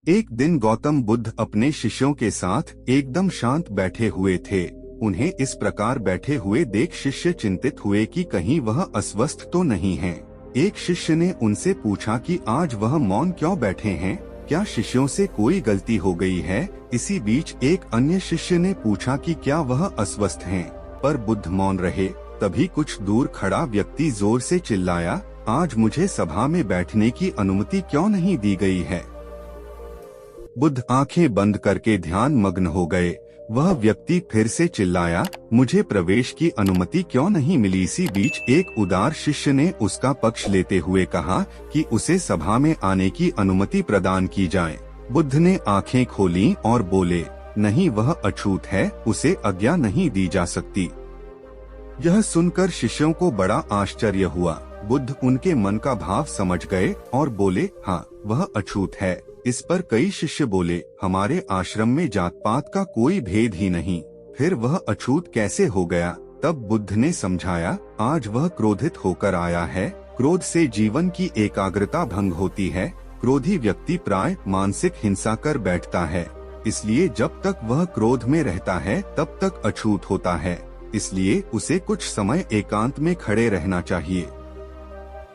एक दिन गौतम बुद्ध अपने शिष्यों के साथ एकदम शांत बैठे हुए थे। उन्हें इस प्रकार बैठे हुए देख शिष्य चिंतित हुए कि कहीं वह अस्वस्थ तो नहीं हैं। एक शिष्य ने उनसे पूछा कि आज वह मौन क्यों बैठे हैं, क्या शिष्यों से कोई गलती हो गई है। इसी बीच एक अन्य शिष्य ने पूछा कि क्या वह अस्वस्थ हैं, पर बुद्ध मौन रहे। तभी कुछ दूर खड़ा व्यक्ति जोर से चिल्लाया, आज मुझे सभा में बैठने की अनुमति क्यों नहीं दी गई है। बुद्ध आंखें बंद करके ध्यान मग्न हो गए। वह व्यक्ति फिर से चिल्लाया, मुझे प्रवेश की अनुमति क्यों नहीं मिली। इसी बीच एक उदार शिष्य ने उसका पक्ष लेते हुए कहा कि उसे सभा में आने की अनुमति प्रदान की जाए। बुद्ध ने आंखें खोली और बोले, नहीं, वह अछूत है, उसे आज्ञा नहीं दी जा सकती। यह सुनकर शिष्यों को बड़ा आश्चर्य हुआ। बुद्ध उनके मन का भाव समझ गए और बोले, हाँ, वह अछूत है। इस पर कई शिष्य बोले, हमारे आश्रम में जात पात का कोई भेद ही नहीं, फिर वह अछूत कैसे हो गया। तब बुद्ध ने समझाया, आज वह क्रोधित होकर आया है। क्रोध से जीवन की एकाग्रता भंग होती है। क्रोधी व्यक्ति प्राय मानसिक हिंसा कर बैठता है, इसलिए जब तक वह क्रोध में रहता है तब तक अछूत होता है। इसलिए उसे कुछ समय एकांत में खड़े रहना चाहिए।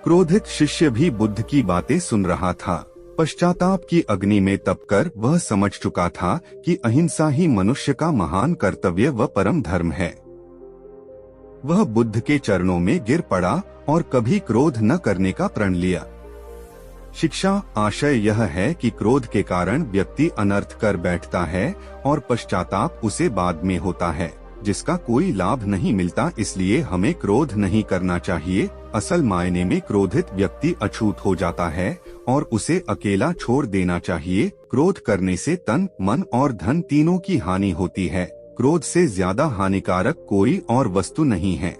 क्रोधित शिष्य भी बुद्ध की बातें सुन रहा था। पश्चाताप की अग्नि में तपकर वह समझ चुका था कि अहिंसा ही मनुष्य का महान कर्तव्य व परम धर्म है। वह बुद्ध के चरणों में गिर पड़ा और कभी क्रोध न करने का प्रण लिया। शिक्षा आशय यह है कि क्रोध के कारण व्यक्ति अनर्थ कर बैठता है और पश्चाताप उसे बाद में होता है, जिसका कोई लाभ नहीं मिलता। इसलिए हमें क्रोध नहीं करना चाहिए। असल मायने में क्रोधित व्यक्ति अछूत हो जाता है और उसे अकेला छोड़ देना चाहिए। क्रोध करने से तन, मन और धन तीनों की हानि होती है। क्रोध से ज्यादा हानिकारक कोई और वस्तु नहीं है।